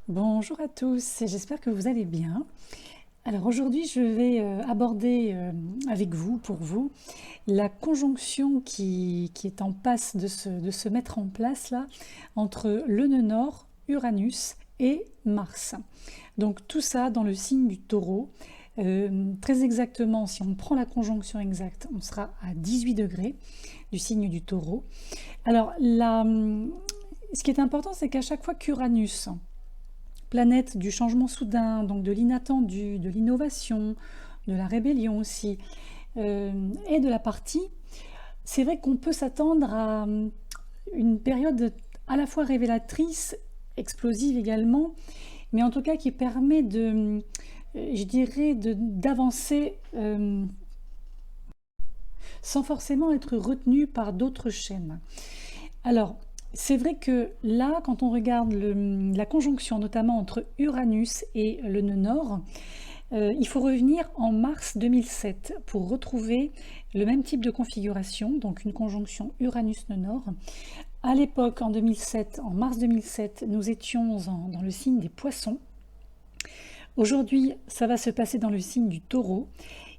Bonjour à tous, j'espère que vous allez bien. Alors aujourd'hui, je vais aborder avec vous, pour vous, la conjonction qui est en passe de se mettre en place là, entre le nœud nord, Uranus et Mars. Donc tout ça dans le signe du Taureau. Très exactement, si on prend la conjonction exacte, on sera à 18 degrés du signe du Taureau. Alors ce qui est important, c'est qu'à chaque fois qu'Uranus, planète du changement soudain, donc de l'inattendu, de l'innovation, de la rébellion aussi, et de la partie, c'est vrai qu'on peut s'attendre à une période à la fois révélatrice, explosive également, mais en tout cas qui permet de, je dirais, d'avancer sans forcément être retenu par d'autres chaînes. Alors, c'est vrai que là, quand on regarde la conjonction, notamment entre Uranus et le nœud nord, il faut revenir en mars 2007 pour retrouver le même type de configuration, donc une conjonction Uranus-nœud nord. À l'époque, en 2007, en mars 2007, nous étions dans le signe des Poissons. Aujourd'hui, ça va se passer dans le signe du Taureau.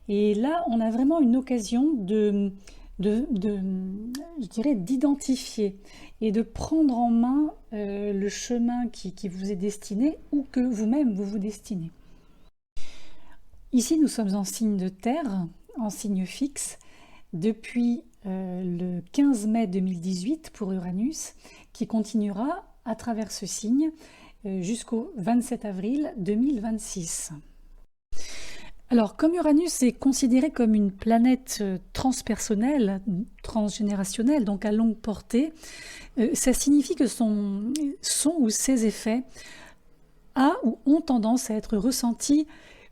Et là, on a vraiment une occasion je dirais, d'identifier et de prendre en main le chemin qui vous est destiné ou que vous-même vous destinez. Ici, nous sommes en signe de terre, en signe fixe, depuis le 15 mai 2018 pour Uranus, qui continuera à travers ce signe jusqu'au 27 avril 2026. Alors, comme Uranus est considéré comme une planète transpersonnelle, transgénérationnelle, donc à longue portée, ça signifie que son ou ses effets ont tendance à être ressentis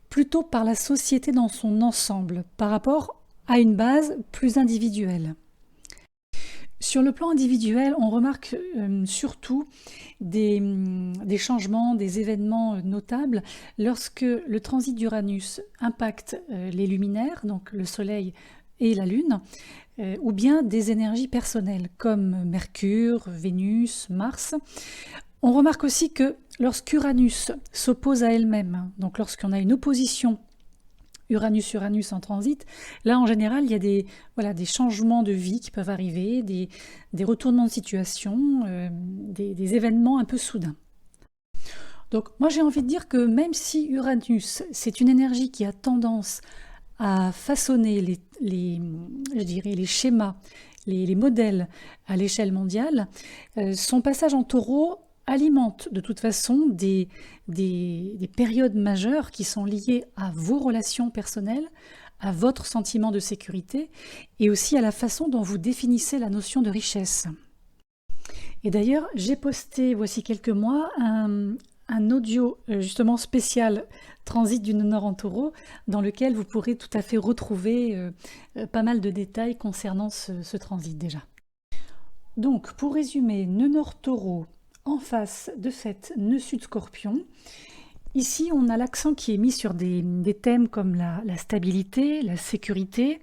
plutôt par la société dans son ensemble, par rapport à une base plus individuelle. Sur le plan individuel, on remarque surtout des changements, des événements notables lorsque le transit d'Uranus impacte les luminaires, donc le Soleil et la Lune, ou bien des énergies personnelles comme Mercure, Vénus, Mars. On remarque aussi que lorsqu'Uranus s'oppose à elle-même, donc lorsqu'on a une opposition Uranus en transit, là en général il y a des changements de vie qui peuvent arriver, des retournements de situation, des événements un peu soudains. Donc moi j'ai envie de dire que même si Uranus c'est une énergie qui a tendance à façonner je dirais, les schémas, les modèles à l'échelle mondiale, son passage en Taureau alimente de toute façon des périodes majeures qui sont liées à vos relations personnelles, à votre sentiment de sécurité et aussi à la façon dont vous définissez la notion de richesse. Et d'ailleurs, j'ai posté, voici quelques mois, un audio justement spécial Transit du Nord en Taureau, dans lequel vous pourrez tout à fait retrouver pas mal de détails concernant ce transit déjà. Donc, pour résumer, nœud Nord Taureau, en face de cette nœud Sud Scorpion. Ici, on a l'accent qui est mis sur des thèmes comme la stabilité, la sécurité,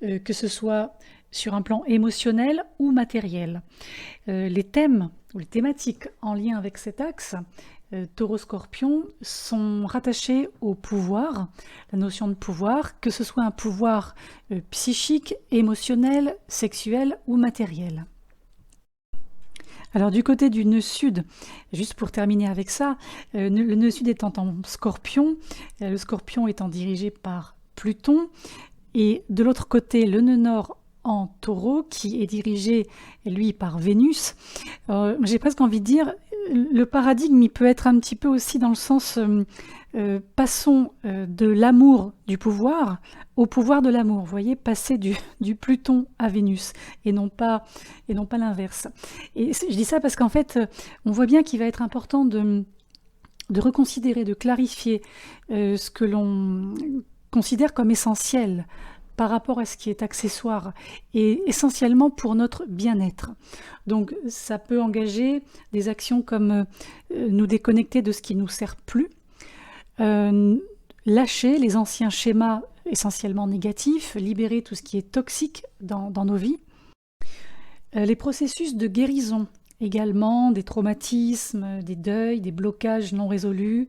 que ce soit sur un plan émotionnel ou matériel. Les thèmes ou les thématiques en lien avec cet axe, Taureau-Scorpion, sont rattachés au pouvoir, la notion de pouvoir, que ce soit un pouvoir psychique, émotionnel, sexuel ou matériel. Alors du côté du nœud sud, juste pour terminer avec ça, le nœud sud étant en Scorpion, le Scorpion étant dirigé par Pluton, et de l'autre côté le nœud nord en Taureau qui est dirigé lui par Vénus. J'ai presque envie de dire, le paradigme il peut être un petit peu aussi dans le sens passons de l'amour du pouvoir au pouvoir de l'amour, vous voyez, passer du Pluton à Vénus et non pas l'inverse. Et je dis ça parce qu'en fait, on voit bien qu'il va être important de reconsidérer, de clarifier ce que l'on considère comme essentiel par rapport à ce qui est accessoire et essentiellement pour notre bien-être. Donc ça peut engager des actions comme nous déconnecter de ce qui ne nous sert plus, lâcher les anciens schémas essentiellement négatifs, libérer tout ce qui est toxique dans nos vies. Les processus de guérison également des traumatismes, des deuils, des blocages non résolus.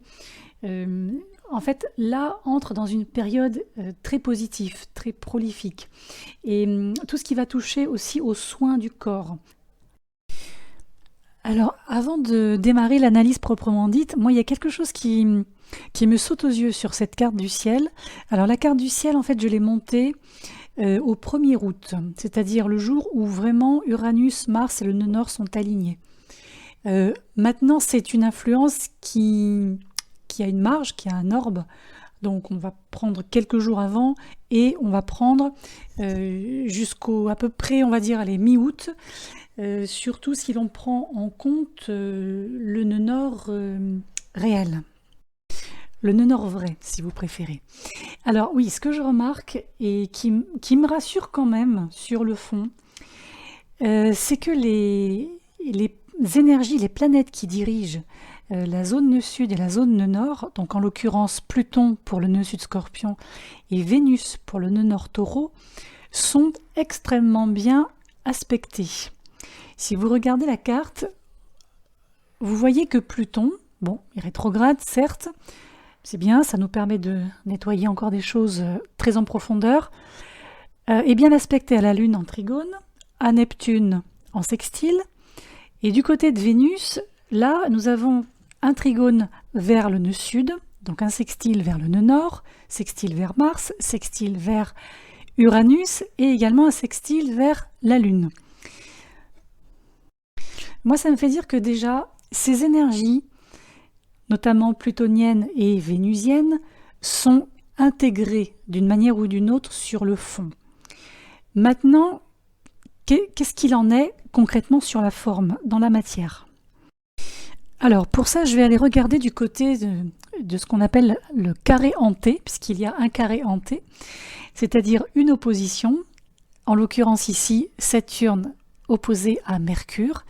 En fait, là, entre dans une période très positive, très prolifique. Et tout ce qui va toucher aussi aux soins du corps. Alors, avant de démarrer l'analyse proprement dite, moi, il y a quelque chose qui me saute aux yeux sur cette carte du ciel. Alors, la carte du ciel, en fait, je l'ai montée au 1er août, c'est-à-dire le jour où vraiment Uranus, Mars et le nœud nord sont alignés. Maintenant, c'est une influence qui a une marge, qui a un orbe, donc on va prendre quelques jours avant et on va prendre jusqu'au à peu près, on va dire, allez, mi-août, surtout si l'on prend en compte le nœud nord réel. Le nœud nord vrai, si vous préférez. Alors oui, ce que je remarque et qui me rassure quand même sur le fond, c'est que les énergies, les planètes qui dirigent la zone nœud sud et la zone nœud nord, donc en l'occurrence Pluton pour le nœud sud Scorpion et Vénus pour le nœud nord Taureau, sont extrêmement bien aspectés. Si vous regardez la carte, vous voyez que Pluton, bon, il est rétrograde certes, c'est bien, ça nous permet de nettoyer encore des choses très en profondeur, est bien aspecté à la Lune en trigone, à Neptune en sextile, et du côté de Vénus, là, nous avons un trigone vers le nœud sud, donc un sextile vers le nœud nord, sextile vers Mars, sextile vers Uranus, et également un sextile vers la Lune. Moi, ça me fait dire que déjà, ces énergies, notamment plutoniennes et vénusiennes, sont intégrées d'une manière ou d'une autre sur le fond. Maintenant, qu'est-ce qu'il en est concrètement sur la forme, dans la matière? Alors, pour ça, je vais aller regarder du côté de ce qu'on appelle le carré hanté, puisqu'il y a un carré hanté, c'est-à-dire une opposition, en l'occurrence ici, Saturne opposé à Mercure.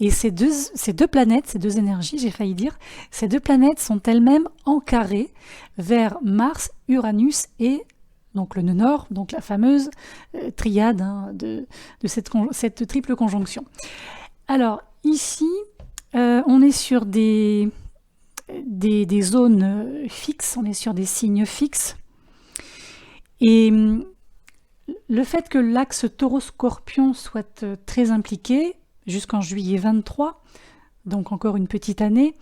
Et ces deux planètes, ces deux énergies, j'ai failli dire, ces deux planètes sont elles-mêmes en carré vers Mars, Uranus et donc le nœud nord, donc la fameuse triade de cette triple conjonction. Alors ici, on est sur des zones fixes, on est sur des signes fixes. Et le fait que l'axe taureau-scorpion soit très impliqué, jusqu'en juillet 23, donc encore une petite année,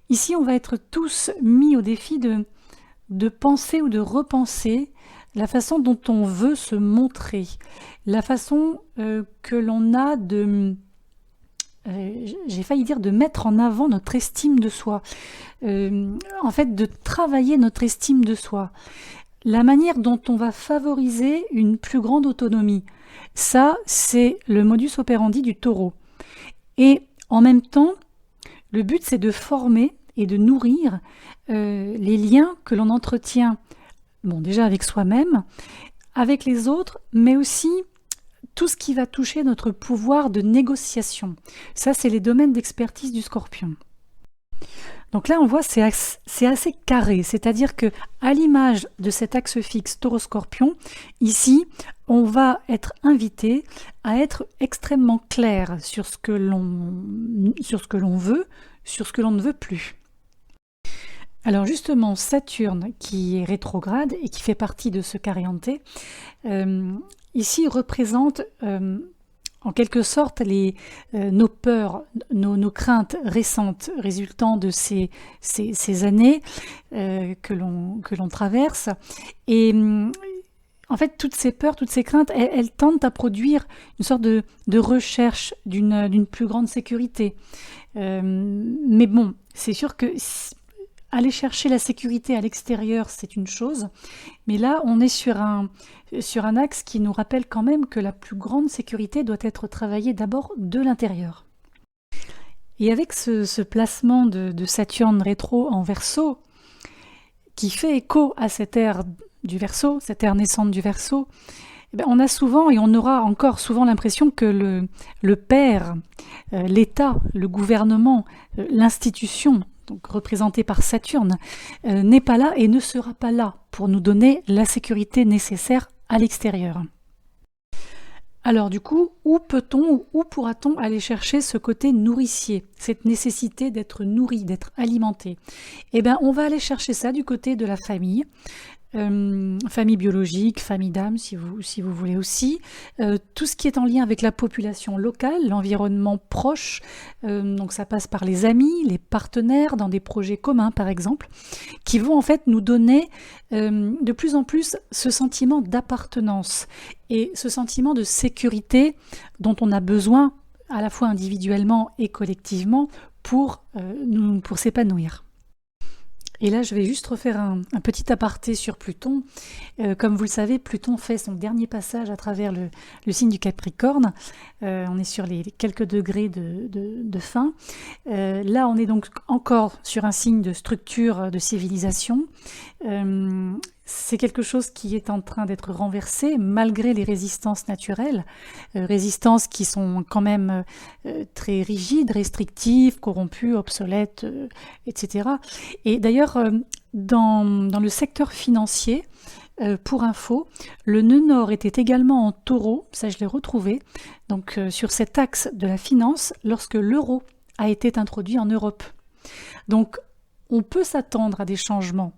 ici on va être tous mis au défi de penser ou de repenser la façon dont on veut se montrer, la façon que l'on a de... j'ai failli dire de mettre en avant notre estime de soi, en fait de travailler notre estime de soi, la manière dont on va favoriser une plus grande autonomie. Ça, c'est le modus operandi du taureau. Et en même temps, le but c'est de former et de nourrir les liens que l'on entretient, bon déjà avec soi-même, avec les autres, mais aussi tout ce qui va toucher notre pouvoir de négociation. Ça, c'est les domaines d'expertise du Scorpion. Donc là, on voit c'est assez carré, c'est-à-dire que à l'image de cet axe fixe Taureau-Scorpion, ici, on va être invité à être extrêmement clair sur ce que l'on veut, sur ce que l'on ne veut plus. Alors justement, Saturne, qui est rétrograde et qui fait partie de ce carré hanté, ici représente en quelque sorte nos peurs, nos craintes récentes résultant de ces années que l'on traverse. Et en fait, toutes ces peurs, toutes ces craintes, elles tendent à produire une sorte de recherche d'une plus grande sécurité. Mais bon, c'est sûr que aller chercher la sécurité à l'extérieur, c'est une chose, mais là, on est sur un axe qui nous rappelle quand même que la plus grande sécurité doit être travaillée d'abord de l'intérieur. Et avec ce placement de Saturne rétro en Verseau, qui fait écho à cette ère du Verseau, cette ère naissante du Verseau, on a souvent, et on aura encore souvent l'impression que le père, l'État, le gouvernement, l'institution, donc représenté par Saturne, n'est pas là et ne sera pas là pour nous donner la sécurité nécessaire à l'extérieur. Alors du coup, où peut-on ou où pourra-t-on aller chercher ce côté nourricier, cette nécessité d'être nourri, d'être alimenté? Eh bien, on va aller chercher ça du côté de la famille. Famille biologique, famille d'âme si vous voulez aussi, tout ce qui est en lien avec la population locale, l'environnement proche, donc ça passe par les amis, les partenaires dans des projets communs par exemple, qui vont en fait nous donner de plus en plus ce sentiment d'appartenance et ce sentiment de sécurité dont on a besoin à la fois individuellement et collectivement pour s'épanouir. Et là, je vais juste refaire un petit aparté sur Pluton. Comme vous le savez, Pluton fait son dernier passage à travers le signe du Capricorne. On est sur les quelques degrés de fin. Là, on est donc encore sur un signe de structure de civilisation. C'est quelque chose qui est en train d'être renversé malgré les résistances naturelles, résistances qui sont quand même très rigides, restrictives, corrompues, obsolètes, etc. Et d'ailleurs, dans le secteur financier, pour info, le nœud nord était également en taureau, ça je l'ai retrouvé, donc sur cet axe de la finance, lorsque l'euro a été introduit en Europe. Donc on peut s'attendre à des changements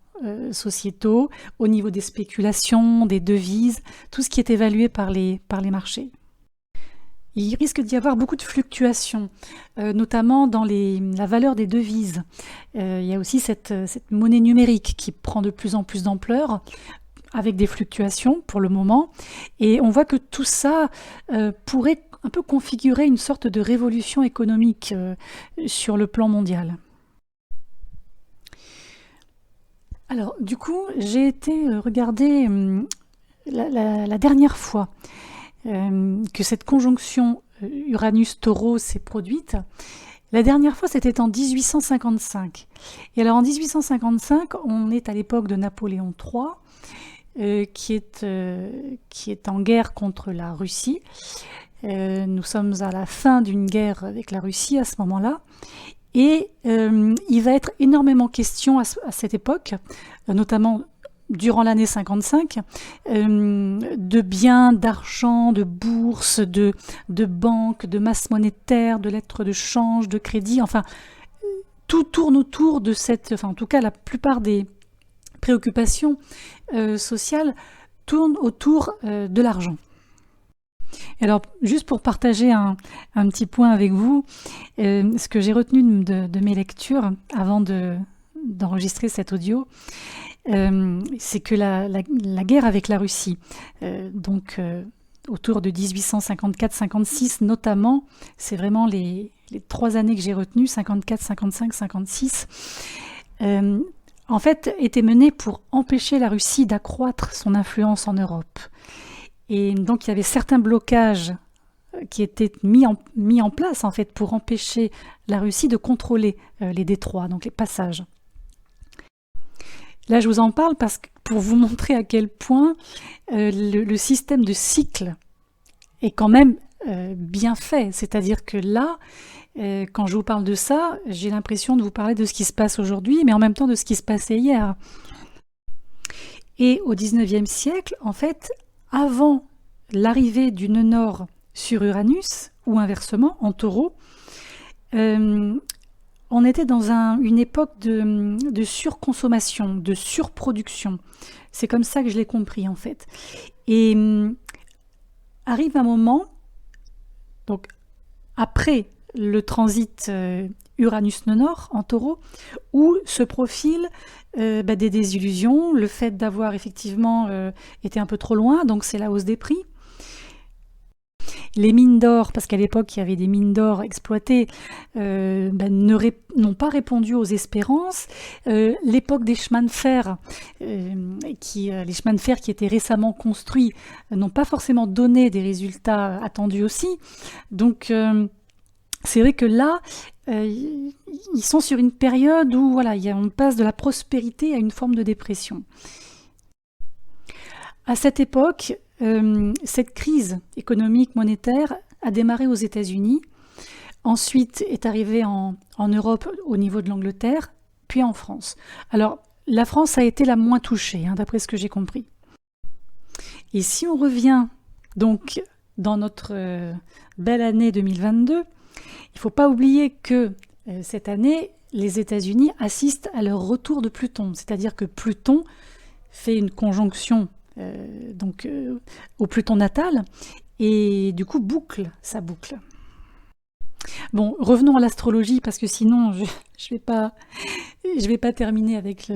sociétaux, au niveau des spéculations, des devises, tout ce qui est évalué par les marchés. Il risque d'y avoir beaucoup de fluctuations, notamment dans la valeur des devises. Il y a aussi cette monnaie numérique qui prend de plus en plus d'ampleur, avec des fluctuations pour le moment. Et on voit que tout ça pourrait un peu configurer une sorte de révolution économique sur le plan mondial. Alors, du coup, j'ai été regarder la dernière fois que cette conjonction Uranus-Taureau s'est produite. La dernière fois, c'était en 1855. Et alors, en 1855, on est à l'époque de Napoléon III, qui est en guerre contre la Russie. Nous sommes à la fin d'une guerre avec la Russie à ce moment-là. Et il va être énormément question à cette époque, notamment durant l'année 55, de biens, d'argent, de bourses, de banques, de masse monétaire, de lettres de change, de crédit, enfin, tout tourne autour de en tout cas la plupart des préoccupations sociales tournent autour de l'argent. Alors, juste pour partager un petit point avec vous, ce que j'ai retenu de mes lectures avant d'enregistrer cet audio, c'est que la guerre avec la Russie, autour de 1854-56 notamment, c'est vraiment les 3 années que j'ai retenues, 54, 55, 56, en fait, était menée pour empêcher la Russie d'accroître son influence en Europe. Et donc il y avait certains blocages qui étaient mis en place en fait pour empêcher la Russie de contrôler les détroits, donc les passages. Là je vous en parle parce que pour vous montrer à quel point le système de cycle est quand même bien fait. C'est-à-dire que là, quand je vous parle de ça, j'ai l'impression de vous parler de ce qui se passe aujourd'hui, mais en même temps de ce qui se passait hier. Et au XIXe siècle, en fait, avant l'arrivée du nœud nord sur Uranus, ou inversement, en taureau, on était dans une époque de surconsommation, de surproduction. C'est comme ça que je l'ai compris, en fait. Et arrive un moment, donc après le transit Uranus-nœud nord en taureau, où se profilent des désillusions, le fait d'avoir effectivement été un peu trop loin, donc c'est la hausse des prix. Les mines d'or, parce qu'à l'époque il y avait des mines d'or exploitées, n'ont pas répondu aux espérances. L'époque des chemins de fer, les chemins de fer qui étaient récemment construits, n'ont pas forcément donné des résultats attendus aussi. Donc c'est vrai que là, ils sont sur une période où voilà, on passe de la prospérité à une forme de dépression. À cette époque, cette crise économique, monétaire a démarré aux États-Unis, ensuite est arrivée en Europe au niveau de l'Angleterre, puis en France. Alors, la France a été la moins touchée, d'après ce que j'ai compris. Et si on revient donc dans notre belle année 2022, il ne faut pas oublier que cette année, les États-Unis assistent à leur retour de Pluton, c'est-à-dire que Pluton fait une conjonction au Pluton natal et du coup boucle sa boucle. Bon, revenons à l'astrologie parce que sinon je vais pas terminer avec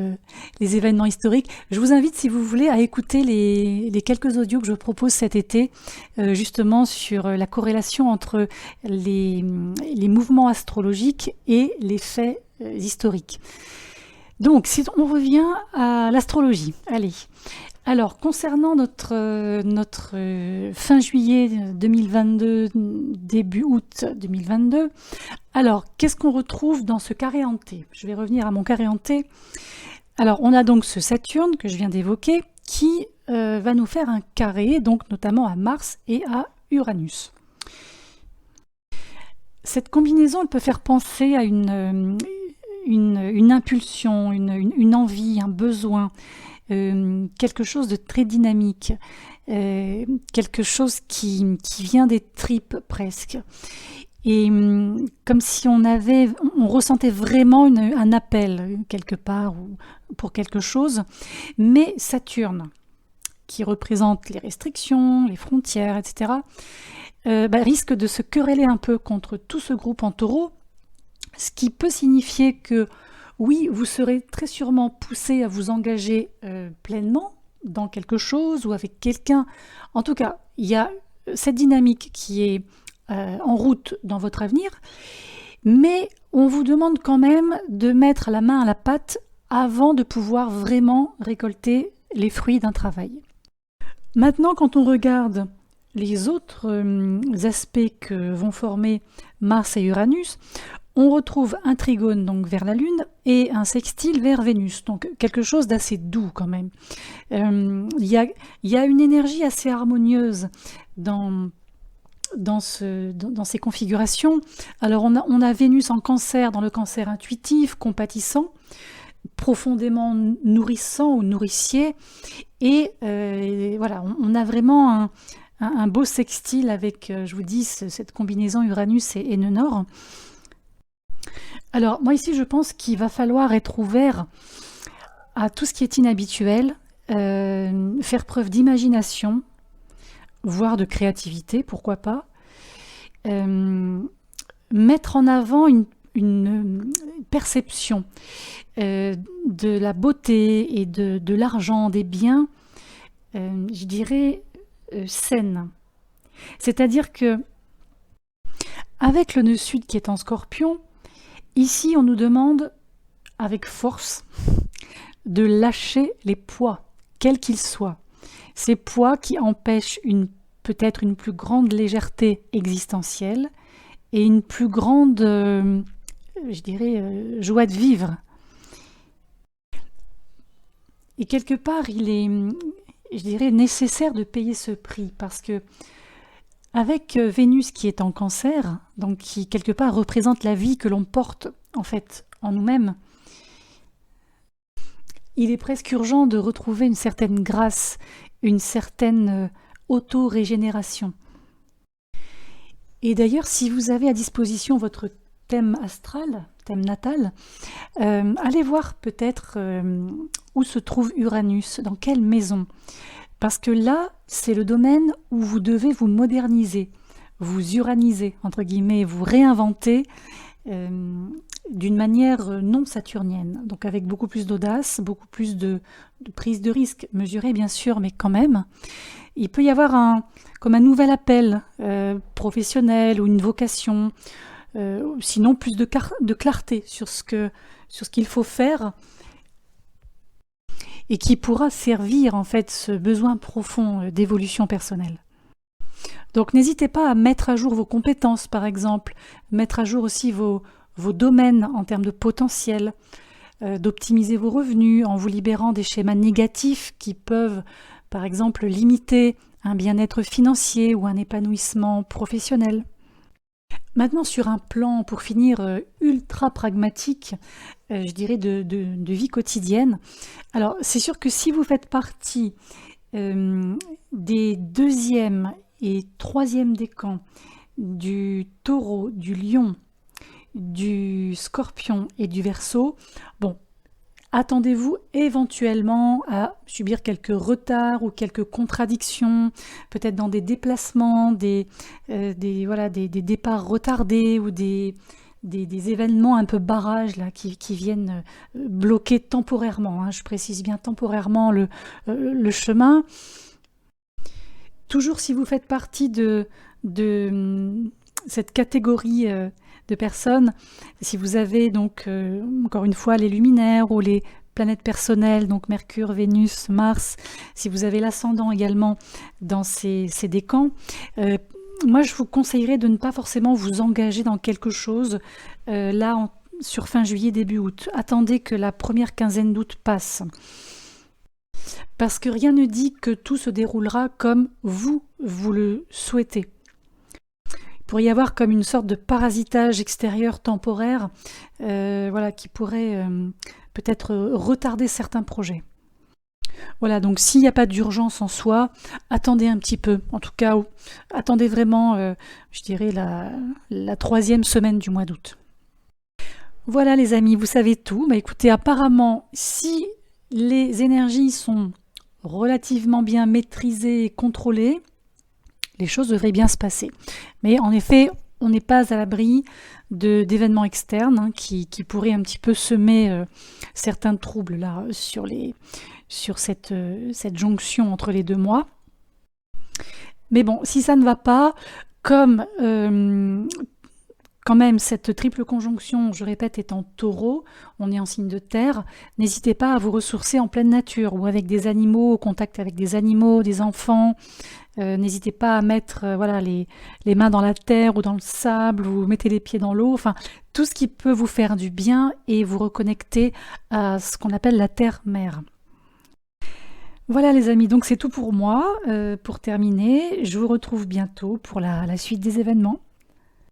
les événements historiques. Je vous invite, si vous voulez, à écouter les quelques audios que je propose cet été, justement sur la corrélation entre les mouvements astrologiques et les faits historiques. Donc, si on revient à l'astrologie, allez. Alors, concernant notre fin juillet 2022, début août 2022, alors, qu'est-ce qu'on retrouve dans ce carré hanté? Je vais revenir à mon carré hanté. Alors, on a donc ce Saturne que je viens d'évoquer qui va nous faire un carré, donc notamment à Mars et à Uranus. Cette combinaison, elle peut faire penser à une impulsion, une envie, un besoin, quelque chose de très dynamique, quelque chose qui vient des tripes presque. Et comme si on ressentait vraiment un appel quelque part ou pour quelque chose. Mais Saturne, qui représente les restrictions, les frontières, etc., risque de se quereller un peu contre tout ce groupe en taureau, ce qui peut signifier que oui, vous serez très sûrement poussé à vous engager pleinement dans quelque chose ou avec quelqu'un. En tout cas, il y a cette dynamique qui est en route dans votre avenir, mais on vous demande quand même de mettre la main à la pâte avant de pouvoir vraiment récolter les fruits d'un travail. Maintenant, quand on regarde les autres aspects que vont former Mars et Uranus, on retrouve un trigone donc vers la Lune et un sextile vers Vénus, donc quelque chose d'assez doux quand même. Il y a une énergie assez harmonieuse dans ces configurations. Alors on a Vénus en Cancer, dans le Cancer intuitif, compatissant, profondément nourrissant ou nourricier, et voilà, on a vraiment un beau sextile avec, je vous dis, cette combinaison Uranus et nœud nord. Alors, moi ici, je pense qu'il va falloir être ouvert à tout ce qui est inhabituel, faire preuve d'imagination, voire de créativité, pourquoi pas, mettre en avant une perception de la beauté et de l'argent, des biens, je dirais, saine. C'est-à-dire que, avec le nœud sud qui est en Scorpion, ici, on nous demande, avec force, de lâcher les poids, quels qu'ils soient. Ces poids qui empêchent peut-être une plus grande légèreté existentielle et une plus grande, je dirais, joie de vivre. Et quelque part, il est, je dirais, nécessaire de payer ce prix parce que avec Vénus qui est en Cancer, donc qui quelque part représente la vie que l'on porte en fait en nous-mêmes, il est presque urgent de retrouver une certaine grâce, une certaine auto-régénération. Et d'ailleurs, si vous avez à disposition votre thème astral, thème natal, allez voir peut-être où se trouve Uranus, dans quelle maison. Parce que là, c'est le domaine où vous devez vous moderniser, vous uraniser, entre guillemets, vous réinventer d'une manière non saturnienne. Donc avec beaucoup plus d'audace, beaucoup plus de prise de risque, mesurée bien sûr, mais quand même. Il peut y avoir comme un nouvel appel professionnel ou une vocation, sinon plus de clarté sur ce qu'il faut faire, et qui pourra servir en fait ce besoin profond d'évolution personnelle. Donc n'hésitez pas à mettre à jour vos compétences par exemple, mettre à jour aussi vos domaines en termes de potentiel, d'optimiser vos revenus en vous libérant des schémas négatifs qui peuvent par exemple limiter un bien-être financier ou un épanouissement professionnel. Maintenant, sur un plan, pour finir, ultra pragmatique, je dirais de vie quotidienne. Alors, c'est sûr que si vous faites partie des 2e et troisième décan du Taureau, du Lion, du Scorpion et du Verseau, bon, attendez-vous éventuellement à subir quelques retards ou quelques contradictions, peut-être dans des déplacements, voilà, des départs retardés ou des événements un peu barrages là, qui viennent bloquer temporairement, hein, je précise bien temporairement le chemin. Toujours si vous faites partie de cette catégorie de personnes, si vous avez donc encore une fois les luminaires ou les planètes personnelles, donc Mercure, Vénus, Mars, si vous avez l'ascendant également dans ces décans, moi je vous conseillerais de ne pas forcément vous engager dans quelque chose là sur fin juillet, début août. Attendez que la première quinzaine d'août passe. Parce que rien ne dit que tout se déroulera comme vous le souhaitez. Il pourrait y avoir comme une sorte de parasitage extérieur temporaire voilà, qui pourrait peut-être retarder certains projets. Voilà, donc s'il n'y a pas d'urgence en soi, attendez un petit peu. En tout cas, attendez vraiment, je dirais, la troisième semaine du mois d'août. Voilà les amis, vous savez tout. Bah, écoutez, apparemment, si les énergies sont relativement bien maîtrisées et contrôlées, les choses devraient bien se passer. Mais en effet, on n'est pas à l'abri d'événements externes hein, qui pourraient un petit peu semer certains troubles là sur cette jonction entre les 2 mois. Mais bon, si ça ne va pas, comme quand même cette triple conjonction, je répète, est en Taureau, on est en signe de terre, n'hésitez pas à vous ressourcer en pleine nature ou avec des animaux, au contact avec des animaux, des enfants. N'hésitez pas à mettre voilà, les mains dans la terre ou dans le sable, ou mettez les pieds dans l'eau, enfin tout ce qui peut vous faire du bien et vous reconnecter à ce qu'on appelle la terre-mère. Voilà les amis, donc c'est tout pour moi. Pour terminer, je vous retrouve bientôt pour la suite des événements.